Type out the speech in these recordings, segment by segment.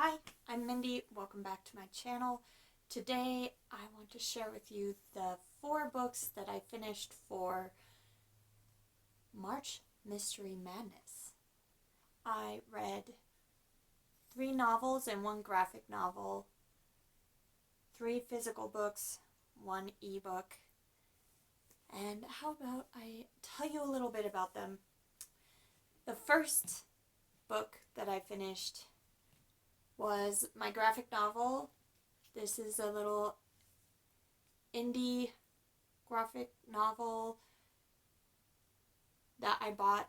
Hi, I'm Mindy. Welcome back to my channel. Today I want to share with you the 4 books that I finished for March Mystery Madness. I read 3 novels and 1 graphic novel, 3 physical books, 1 ebook, and how about I tell you a little bit about them. The first book that I finished was my graphic novel. This is a little indie graphic novel that I bought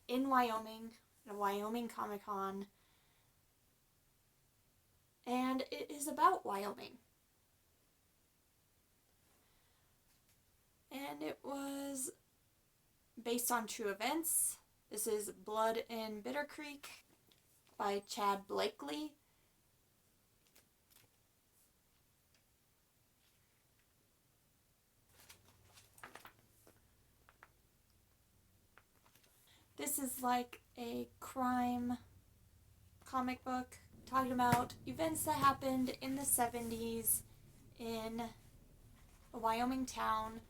in Wyoming at a Wyoming Comic Con, and it is about Wyoming. And it was based on true events. This is Blood in Bitter Creek by Chad Blakely. This is like a crime comic book talking about events that happened in the 70s in a Wyoming town,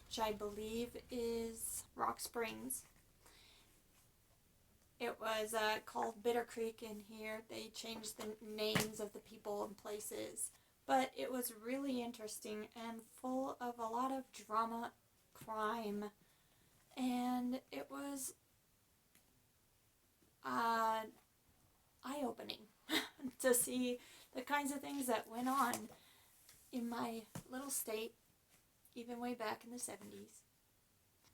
which I believe is Rock Springs. It was called Bitter Creek in here. They changed the names of the people and places. But it was really interesting and full of a lot of drama, crime, and it was eye-opening to see the kinds of things that went on in my little state, even way back in the 70s.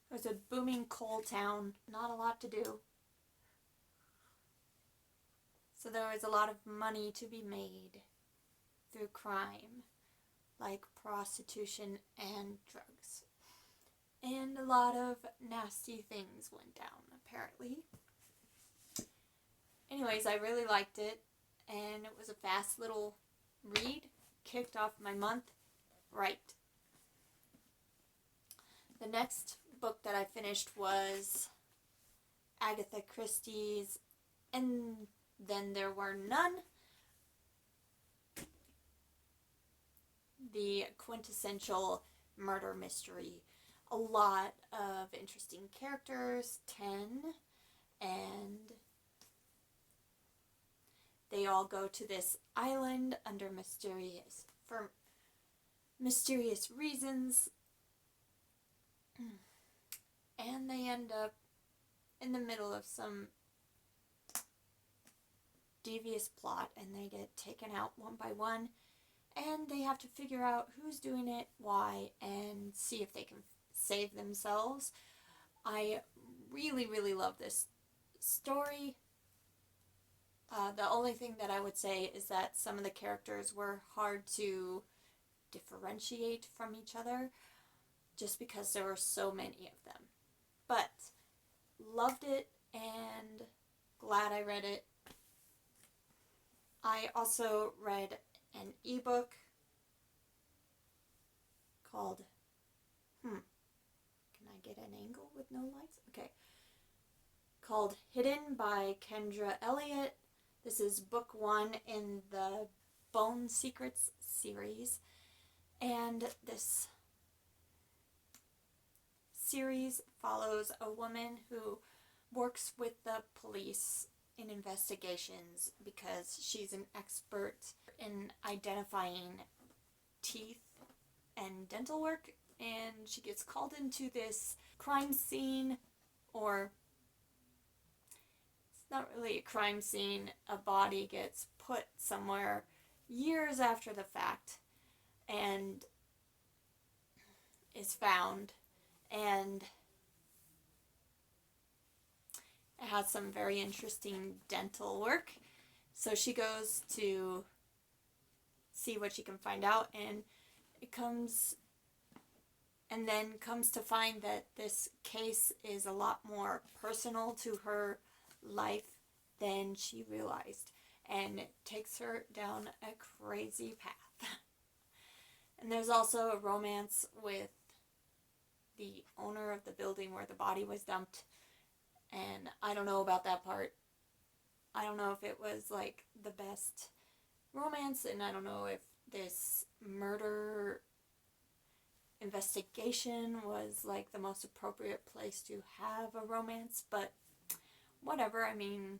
It was a booming coal town, not a lot to do. So there was a lot of money to be made through crime, like prostitution and drugs. And a lot of nasty things went down, apparently. Anyways, I really liked it, and it was a fast little read. Kicked off my month right. The next book that I finished was Agatha Christie's And Then There Were None. The quintessential murder mystery. A lot of interesting characters, 10, and they all go to this island for mysterious reasons, and they end up in the middle of some devious plot, and they get taken out one by one, and they have to figure out who's doing it, why, and see if they can save themselves. I really, really love this story. The only thing that I would say is that some of the characters were hard to differentiate from each other just because there were so many of them. But loved it and glad I read it. I also read an ebook called can I get an angle with no lights? Okay. Called Hidden by Kendra Elliott. This is book 1 in the Bone Secrets series, and this series follows a woman who works with the police in investigations because she's an expert in identifying teeth and dental work, and she gets called into this crime scene, or not really a crime scene. A body gets put somewhere years after the fact and is found, and it has some very interesting dental work. So she goes to see what she can find out, and comes to find that this case is a lot more personal to her life than she realized, and it takes her down a crazy path. And there's also a romance with the owner of the building where the body was dumped, and I don't know about that part. I don't know if it was like the best romance, and I don't know if this murder investigation was like the most appropriate place to have a romance, but whatever. I mean,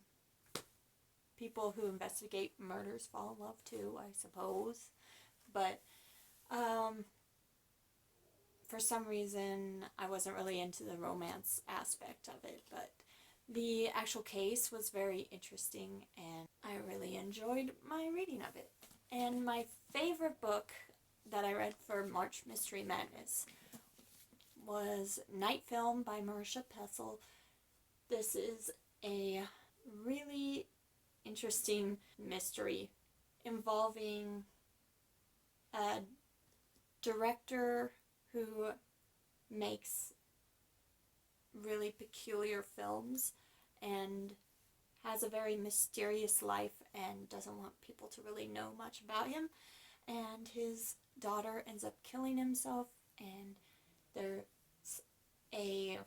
people who investigate murders fall in love too, I suppose. But for some reason, I wasn't really into the romance aspect of it, but the actual case was very interesting, and I really enjoyed my reading of it. And my favorite book that I read for March Mystery Madness was Night Film by Marisha Pessl. This is a really interesting mystery involving a director who makes really peculiar films and has a very mysterious life and doesn't want people to really know much about him. And his daughter ends up killing himself, and there's a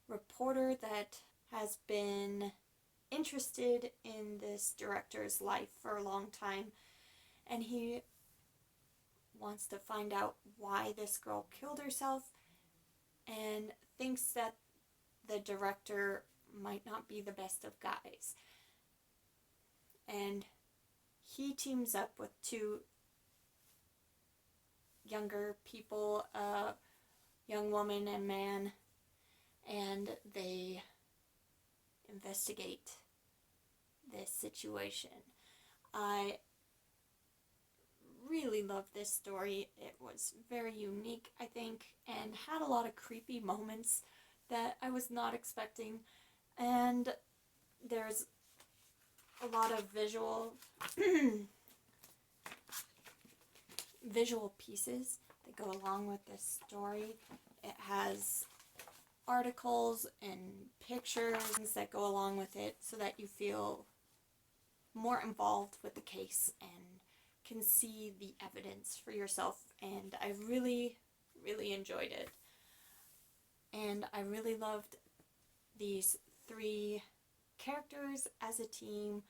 reporter that has been interested in this director's life for a long time, and he wants to find out why this girl killed herself and thinks that the director might not be the best of guys. And he teams up with two younger people, a young woman and man, and they investigate this situation. I really loved this story. It was very unique, I think, and had a lot of creepy moments that I was not expecting. And there's a lot of visual pieces that go along with this story. It has articles and pictures that go along with it so that you feel more involved with the case and can see the evidence for yourself. And I really, really enjoyed it. And I really loved these three characters as a team.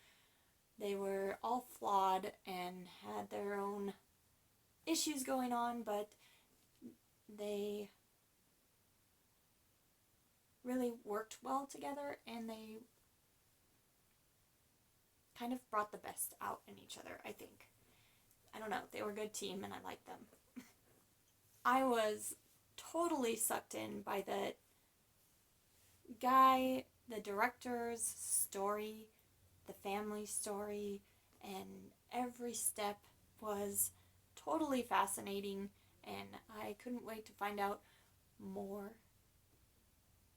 They were all flawed and had their own issues going on, but they really worked well together, and they kind of brought the best out in each other, I think. I don't know, they were a good team and I liked them. I was totally sucked in by the guy, the director's story, the family story, and every step was totally fascinating, and I couldn't wait to find out more.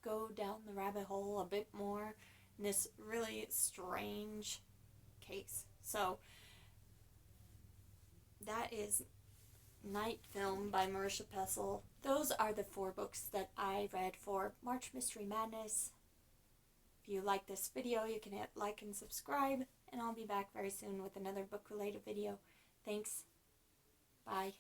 Go down the rabbit hole a bit more in this really strange case. So that is Night Film by Marisha Pessl. Those are the 4 books that I read for March Mystery Madness. If you like this video, you can hit like and subscribe, and I'll be back very soon with another book-related video. Thanks. Bye.